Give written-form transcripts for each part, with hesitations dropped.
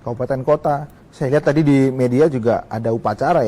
kabupaten kota. Saya lihat tadi di media juga ada upacara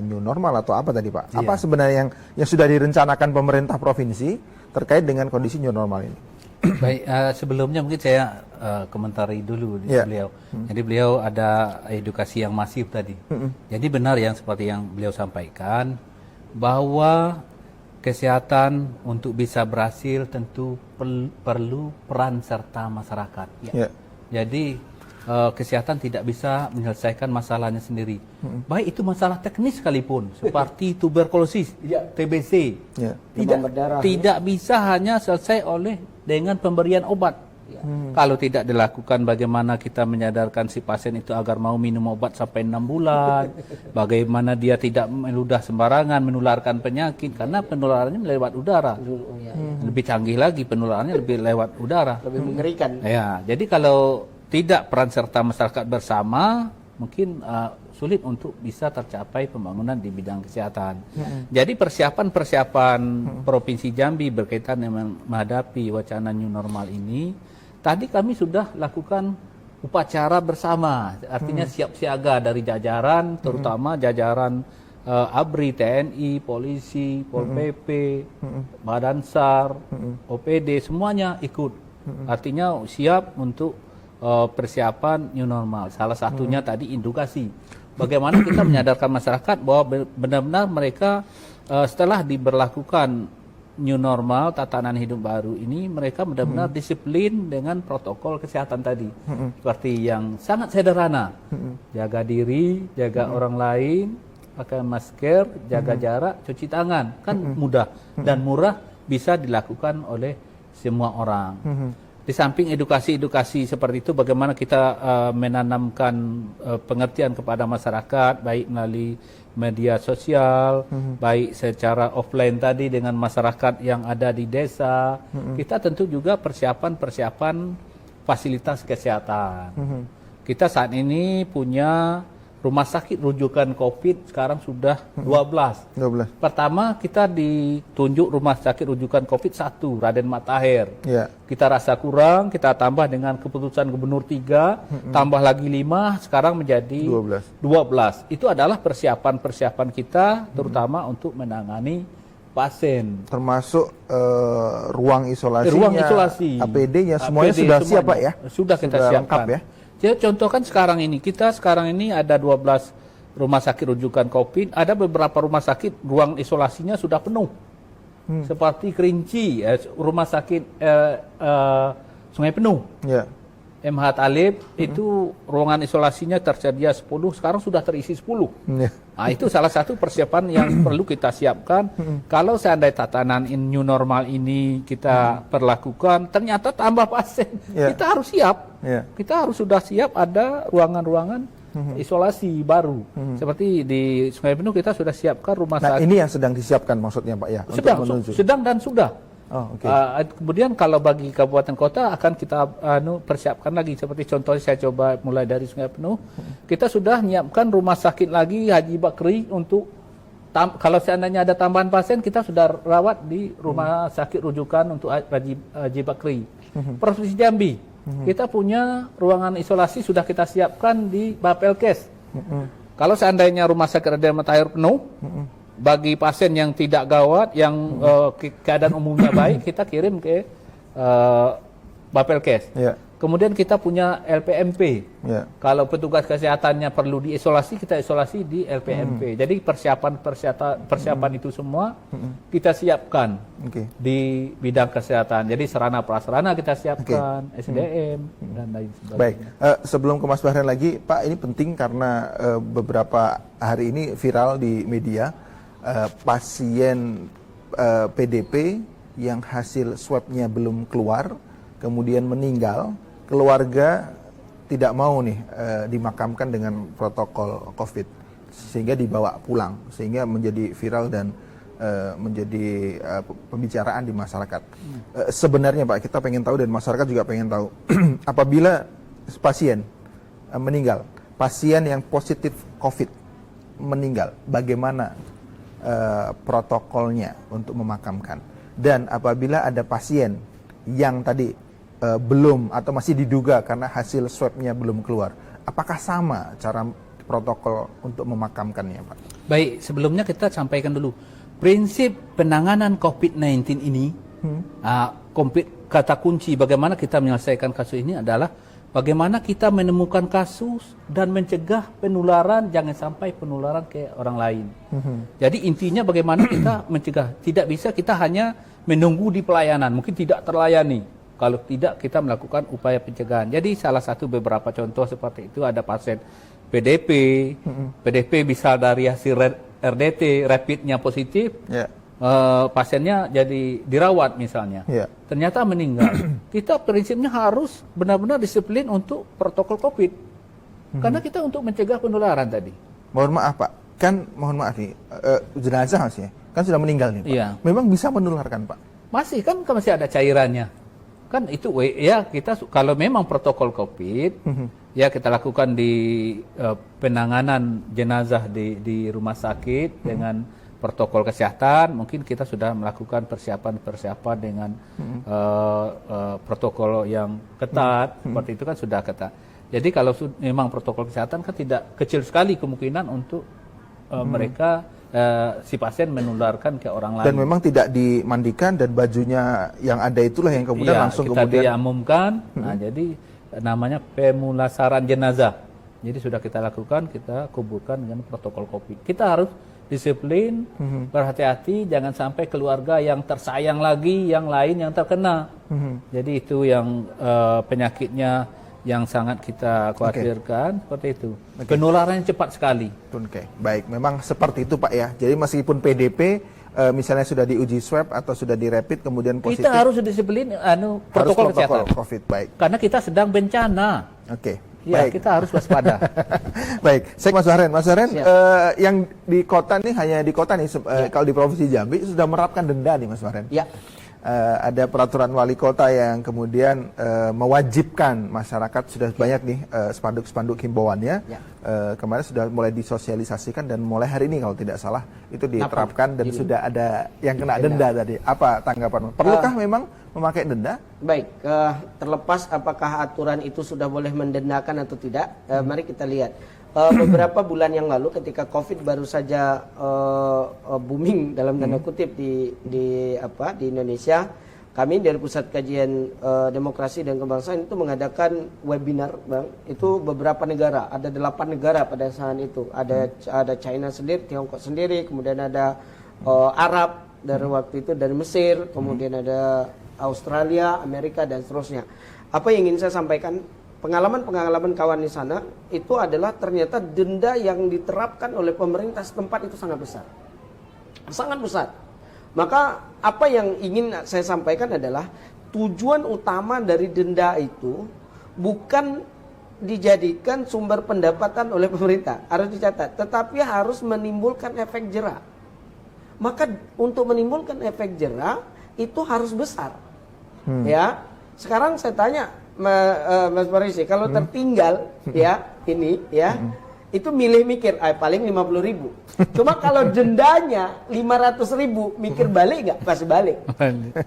new normal atau apa tadi Pak? Iya. Apa sebenarnya yang sudah direncanakan pemerintah provinsi terkait dengan kondisi new normal ini? Baik, sebelumnya mungkin saya komentari dulu beliau. Jadi beliau ada edukasi yang masif tadi. Jadi benar yang seperti yang beliau sampaikan bahwa kesehatan untuk bisa berhasil tentu perlu peran serta masyarakat. Ya. Jadi kesehatan tidak bisa menyelesaikan masalahnya sendiri. Baik itu masalah teknis sekalipun, seperti tuberkulosis, TBC, tidak bisa hanya selesai dengan pemberian obat. Kalau tidak dilakukan, bagaimana kita menyadarkan si pasien itu agar mau minum obat sampai 6 bulan, bagaimana dia tidak meludah sembarangan, menularkan penyakit, karena penularannya lewat udara. Lebih canggih lagi, penularannya lebih lewat udara. Lebih mengerikan. Ya, jadi kalau tidak peran serta masyarakat bersama, mungkin sulit untuk bisa tercapai pembangunan di bidang kesehatan. Jadi persiapan Provinsi Jambi berkaitan dengan menghadapi wacana new normal ini, tadi kami sudah lakukan upacara bersama, artinya siap siaga dari jajaran, terutama jajaran ABRI, TNI, polisi, Pol PP, Badan SAR, OPD, semuanya ikut. Artinya siap untuk persiapan new normal. Salah satunya tadi edukasi. Bagaimana kita menyadarkan masyarakat bahwa benar-benar mereka setelah diberlakukan new normal, tatanan hidup baru ini, mereka benar-benar disiplin dengan protokol kesehatan tadi. Seperti yang sangat sederhana. Jaga diri, jaga orang lain, pakai masker, jaga jarak, cuci tangan. Kan mudah dan murah, bisa dilakukan oleh semua orang. Di samping edukasi-edukasi seperti itu, bagaimana kita menanamkan pengertian kepada masyarakat, baik melalui media sosial, baik secara offline tadi dengan masyarakat yang ada di desa. Kita tentu juga persiapan fasilitas kesehatan. Kita saat ini punya rumah sakit rujukan COVID sekarang sudah 12. Pertama kita ditunjuk rumah sakit rujukan COVID 1, Raden Matahir. Kita rasa kurang, kita tambah dengan keputusan Gubernur 3, tambah lagi 5, sekarang menjadi 12. Itu adalah persiapan kita terutama untuk menangani pasien. Termasuk ruang isolasi, APD-nya, semuanya sudah siap Pak ya? Sudah kita siapkan. Lengkap, ya? Jadi contohkan sekarang ini ada 12 rumah sakit rujukan COVID, ada beberapa rumah sakit ruang isolasinya sudah penuh. Seperti Kerinci, rumah sakit Sungai Penuh. MH Talib itu ruangan isolasinya tersedia 10, sekarang sudah terisi 10. Nah, itu salah satu persiapan yang perlu kita siapkan. Kalau seandainya tatanan new normal ini kita perlakukan, ternyata tambah pasien, kita harus siap. Kita harus sudah siap ada ruangan-ruangan isolasi baru. Seperti di Sungai Penuh kita sudah siapkan rumah sakit. Nah, ini yang sedang disiapkan maksudnya Pak ya? Sedang dan sudah. Kemudian kalau bagi kabupaten kota akan kita persiapkan lagi, seperti contohnya saya coba mulai dari Sungai Penuh, kita sudah menyiapkan rumah sakit lagi Haji Bakri untuk kalau seandainya ada tambahan pasien, kita sudah rawat di rumah sakit rujukan untuk Haji Bakri. Provinsi Jambi, kita punya ruangan isolasi sudah kita siapkan di Bapelkes. Kalau seandainya rumah sakit Raden Matahir penuh, bagi pasien yang tidak gawat, yang keadaan umumnya baik, kita kirim ke Bapelkes. Kemudian kita punya LPMP. Kalau petugas kesehatannya perlu diisolasi, kita isolasi di LPMP. Jadi persiapan itu semua kita siapkan di bidang kesehatan. Jadi sarana prasarana kita siapkan, SDM dan lain sebagainya. Baik, sebelum ke Mas Bahran lagi, Pak, ini penting karena beberapa hari ini viral di media pasien PDP yang hasil swabnya belum keluar, kemudian meninggal. Keluarga tidak mau nih dimakamkan dengan protokol COVID, sehingga dibawa pulang, sehingga menjadi viral dan menjadi pembicaraan di masyarakat. Sebenarnya Pak, kita pengen tahu dan masyarakat juga pengen tahu, apabila pasien meninggal, pasien yang positif COVID meninggal, bagaimana protokolnya untuk memakamkan? Dan apabila ada pasien yang tadi belum atau masih diduga karena hasil swabnya belum keluar. Apakah sama cara protokol untuk memakamkannya, Pak? Baik, sebelumnya kita sampaikan dulu prinsip penanganan COVID-19 ini. Kata kunci bagaimana kita menyelesaikan kasus ini adalah bagaimana kita menemukan kasus dan mencegah penularan, jangan sampai penularan ke orang lain. Jadi intinya bagaimana kita mencegah. Tidak bisa kita hanya menunggu di pelayanan, mungkin tidak terlayani. Kalau tidak, kita melakukan upaya pencegahan. Jadi salah satu beberapa contoh seperti itu ada pasien PDP, PDP bisa dari hasil RDT, rapidnya positif, pasiennya jadi dirawat misalnya, ternyata meninggal. Kita prinsipnya harus benar-benar disiplin untuk protokol COVID, karena kita untuk mencegah penularan tadi. Mohon maaf Pak, mohon maaf nih, jenazah masih kan sudah meninggal nih Pak. Iya. Memang bisa menularkan Pak? Masih kan masih ada cairannya. Kan itu ya kita kalau memang protokol COVID ya kita lakukan di penanganan jenazah di rumah sakit dengan protokol kesehatan, mungkin kita sudah melakukan persiapan dengan protokol yang ketat, seperti itu kan sudah ketat. Jadi kalau memang protokol kesehatan kan tidak kecil sekali kemungkinan untuk mereka si pasien menularkan ke orang lain. Dan memang tidak dimandikan dan bajunya yang ada itulah yang kemudian langsung kita kemudian diumumkan. Nah, jadi namanya pemulasaran jenazah. Jadi sudah kita lakukan, kita kuburkan dengan protokol COVID. Kita harus disiplin, berhati-hati, jangan sampai keluarga yang tersayang lagi, yang lain yang terkena. Jadi itu yang penyakitnya yang sangat kita khawatirkan, seperti itu. Penularannya cepat sekali. Baik, memang seperti itu Pak ya. Jadi meskipun PDP misalnya sudah diuji swab atau sudah di rapid kemudian positif, kita harus disiplin protokol kesehatan. COVID, baik. Karena kita sedang bencana. Ya, baik. Kita harus waspada. Baik, saya Mas Wahren, yang di kota nih hanya di kota nih, kalau di Provinsi Jambi sudah menerapkan denda nih Mas Wahren. Ya. Ada peraturan wali kota yang kemudian mewajibkan masyarakat, sudah banyak nih spanduk-spanduk himbauannya. Kemarin sudah mulai disosialisasikan dan mulai hari ini kalau tidak salah itu diterapkan dan sudah ada yang kena denda tadi. Apa tanggapan? Perlukah memang memakai denda? Baik, terlepas apakah aturan itu sudah boleh mendendakan atau tidak, mari kita lihat. Beberapa bulan yang lalu ketika COVID baru saja booming dalam tanda kutip di Indonesia, kami dari Pusat Kajian Demokrasi dan Kebangsaan itu mengadakan webinar, Bang. Itu beberapa negara, ada 8 negara pada saat itu. Ada China sendiri, Tiongkok sendiri, kemudian ada Arab dari waktu itu dari Mesir, kemudian ada Australia, Amerika dan seterusnya. Apa yang ingin saya sampaikan? Pengalaman kawan di sana itu adalah ternyata denda yang diterapkan oleh pemerintah setempat itu sangat besar. Sangat besar. Maka apa yang ingin saya sampaikan adalah tujuan utama dari denda itu bukan dijadikan sumber pendapatan oleh pemerintah, harus dicatat, tetapi harus menimbulkan efek jera. Maka untuk menimbulkan efek jera itu harus besar. Ya. Sekarang saya tanya Mas Parisi, kalau tertinggal ya ini ya, itu milih mikir, paling 50.000. Cuma kalau dendanya 500.000, mikir balik nggak? Pasti balik.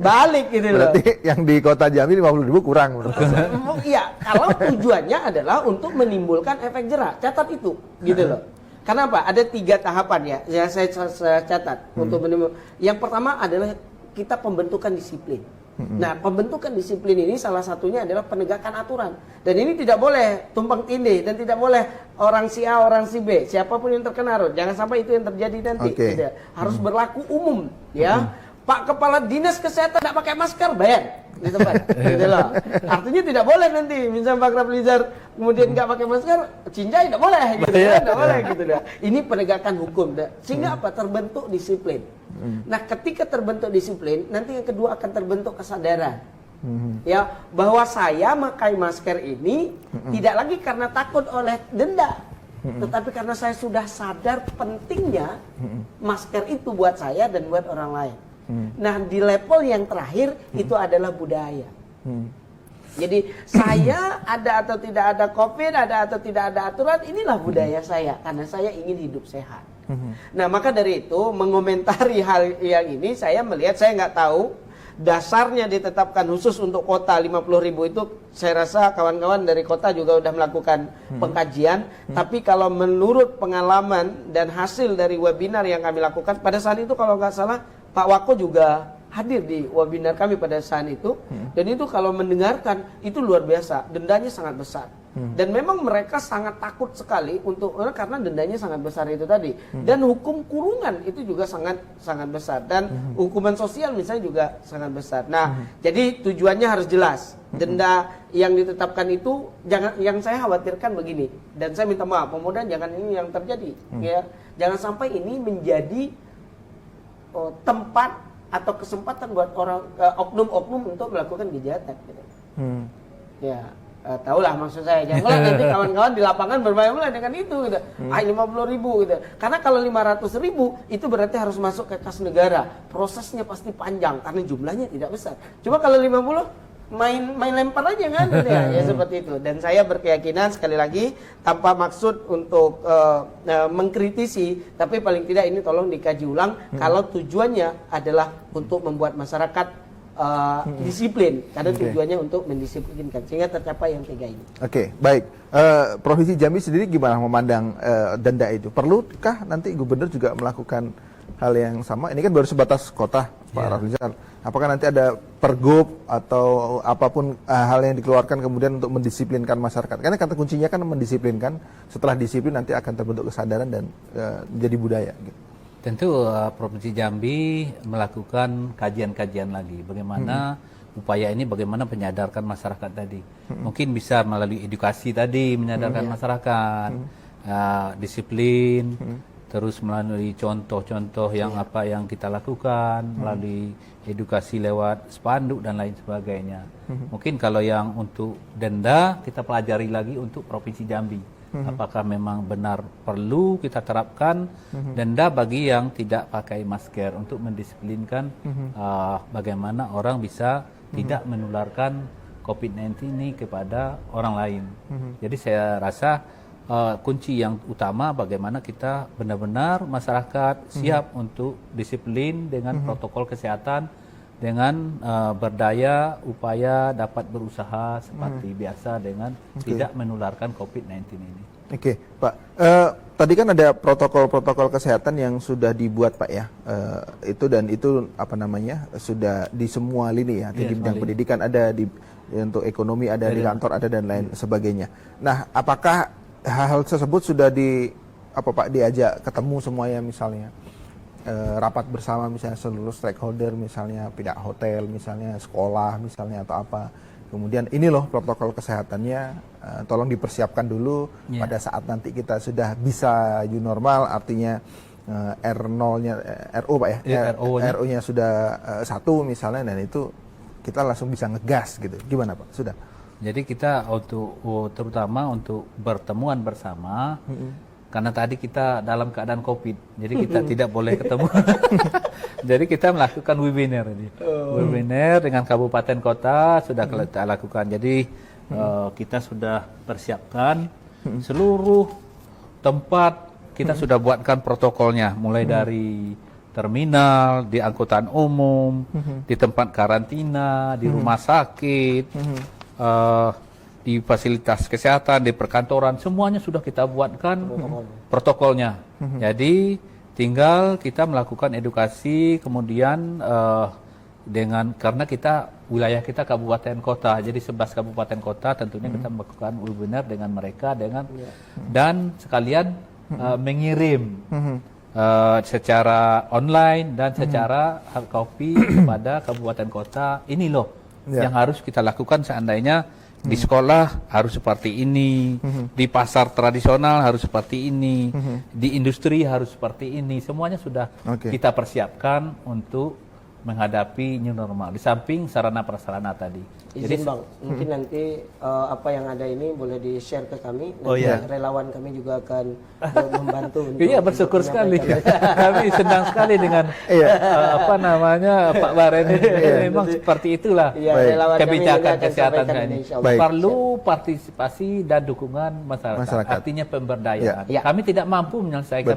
Balik gitu loh. Berarti yang di kota Jambi 50.000 kurang menurut saya. Iya, kalau tujuannya adalah untuk menimbulkan efek jera, catat itu, gitu loh. Kenapa? Ada 3 tahapan ya, saya catat untuk menimbulkan. Yang pertama adalah kita pembentukan disiplin. Nah, pembentukan disiplin ini salah satunya adalah penegakan aturan. Dan ini tidak boleh tumpang tindih dan tidak boleh orang si A, orang si B, siapapun yang terkena. Jangan sampai itu yang terjadi nanti. Tidak. Harus berlaku umum, ya. Pak Kepala Dinas Kesehatan tidak pakai masker, bayar. Gitu, Pak. Gitu loh. Artinya tidak boleh nanti, misalnya Pak Raplizar kemudian nggak pakai masker, cincai tidak boleh, gitu kan? Tidak boleh, gitu dah. Ini penegakan hukum, sehingga apa? Terbentuk disiplin. Nah, ketika terbentuk disiplin, nanti yang kedua akan terbentuk kesadaran. Ya, bahwa saya memakai masker ini tidak lagi karena takut oleh denda, tetapi karena saya sudah sadar pentingnya masker itu buat saya dan buat orang lain. Nah, di level yang terakhir itu adalah budaya. Jadi saya ada atau tidak ada COVID, ada atau tidak ada aturan, inilah budaya saya karena saya ingin hidup sehat. Nah, maka dari itu mengomentari hal yang ini saya melihat, saya nggak tahu dasarnya ditetapkan khusus untuk kota 50.000 itu, saya rasa kawan-kawan dari kota juga sudah melakukan pengkajian. Tapi kalau menurut pengalaman dan hasil dari webinar yang kami lakukan pada saat itu, kalau nggak salah Pak Wako juga hadir di webinar kami pada saat itu, dan itu kalau mendengarkan itu luar biasa, dendanya sangat besar. Dan memang mereka sangat takut sekali karena dendanya sangat besar itu tadi. Dan hukum kurungan itu juga sangat besar, dan hukuman sosial misalnya juga sangat besar. Nah, jadi tujuannya harus jelas. Denda yang ditetapkan itu jangan, yang saya khawatirkan begini, dan saya minta maaf, mudah-mudahan jangan ini yang terjadi, ya. Jangan sampai ini menjadi tempat atau kesempatan buat orang oknum-oknum untuk melakukan kejahatan gitu. Ya, tahulah maksud saya. Janganlah nanti kawan-kawan di lapangan bermain-main dengan itu gitu. 50.000 gitu. Karena kalau 500.000 itu berarti harus masuk ke kas negara. Prosesnya pasti panjang karena jumlahnya tidak besar. Cuma kalau 50 main lempar aja kan gitu ya seperti itu. Dan saya berkeyakinan sekali lagi tanpa maksud untuk mengkritisi, tapi paling tidak ini tolong dikaji ulang kalau tujuannya adalah untuk membuat masyarakat disiplin, karena tujuannya untuk mendisiplinkan sehingga tercapai yang 3 ini. Oke, baik. Provinsi Jambi sendiri gimana memandang denda itu? Perlukah nanti gubernur juga melakukan hal yang sama? Ini kan baru sebatas kota, Pak Rafizal. Apakah nanti ada pergub atau apapun hal yang dikeluarkan kemudian untuk mendisiplinkan masyarakat? Karena kata kuncinya kan mendisiplinkan. Setelah disiplin nanti akan terbentuk kesadaran dan menjadi budaya. Gitu. Tentu Provinsi Jambi melakukan kajian-kajian lagi. Bagaimana upaya ini, bagaimana menyadarkan masyarakat tadi. Mungkin bisa melalui edukasi tadi, menyadarkan masyarakat, disiplin. Terus melalui contoh-contoh yang apa yang kita lakukan, melalui edukasi lewat spanduk dan lain sebagainya. Mungkin kalau yang untuk denda kita pelajari lagi untuk Provinsi Jambi. Apakah memang benar perlu kita terapkan denda bagi yang tidak pakai masker untuk mendisiplinkan bagaimana orang bisa tidak menularkan COVID-19 ini kepada orang lain. Jadi saya rasa kunci yang utama bagaimana kita benar-benar masyarakat siap untuk disiplin dengan protokol kesehatan, dengan berdaya upaya dapat berusaha seperti biasa dengan tidak menularkan COVID-19 ini. Oke, Pak. Tadi kan ada protokol-protokol kesehatan yang sudah dibuat, Pak ya. Itu apa namanya sudah di semua lini ya. Di bidang pendidikan ada, untuk ekonomi ada, di kantor ada dan lain sebagainya. Nah, apakah hal tersebut sudah diajak ketemu semuanya, misalnya rapat bersama misalnya seluruh stakeholder, misalnya pihak hotel misalnya, sekolah misalnya atau apa, kemudian ini loh protokol kesehatannya, tolong dipersiapkan dulu pada saat nanti kita sudah bisa new normal, artinya R0-nya RO Pak ya, RO-nya sudah 1 misalnya, dan itu kita langsung bisa ngegas gitu. Gimana Pak? Sudah? Jadi kita terutama untuk pertemuan bersama, karena tadi kita dalam keadaan COVID, jadi kita tidak boleh ketemu. Jadi kita melakukan webinar ini. Webinar dengan kabupaten kota sudah kita lakukan. Jadi kita sudah persiapkan seluruh tempat, kita sudah buatkan protokolnya, mulai dari terminal, di angkutan umum, di tempat karantina, di rumah sakit, di fasilitas kesehatan, di perkantoran, semuanya sudah kita buatkan protokolnya. Jadi tinggal kita melakukan edukasi, kemudian karena wilayah kita kabupaten kota, jadi 11 kabupaten kota, tentunya kita melakukan webinar dengan mereka, dan sekalian mengirim secara online dan secara hard copy kepada kabupaten kota. Ini loh yang harus kita lakukan seandainya di sekolah harus seperti ini, di pasar tradisional harus seperti ini, di industri harus seperti ini. Semuanya sudah kita persiapkan untuk menghadapi new normal. Di samping sarana prasarana tadi. Izin Bang, mungkin nanti apa yang ada ini boleh di-share ke kami. Nanti relawan kami juga akan membantu. Iya, bersyukur sekali. Kami senang sekali dengan Pak Baren ini. Memang seperti itulah kebijakan kesehatan ini. Perlu partisipasi dan dukungan masyarakat. Artinya pemberdayaan. Kami tidak mampu menyelesaikan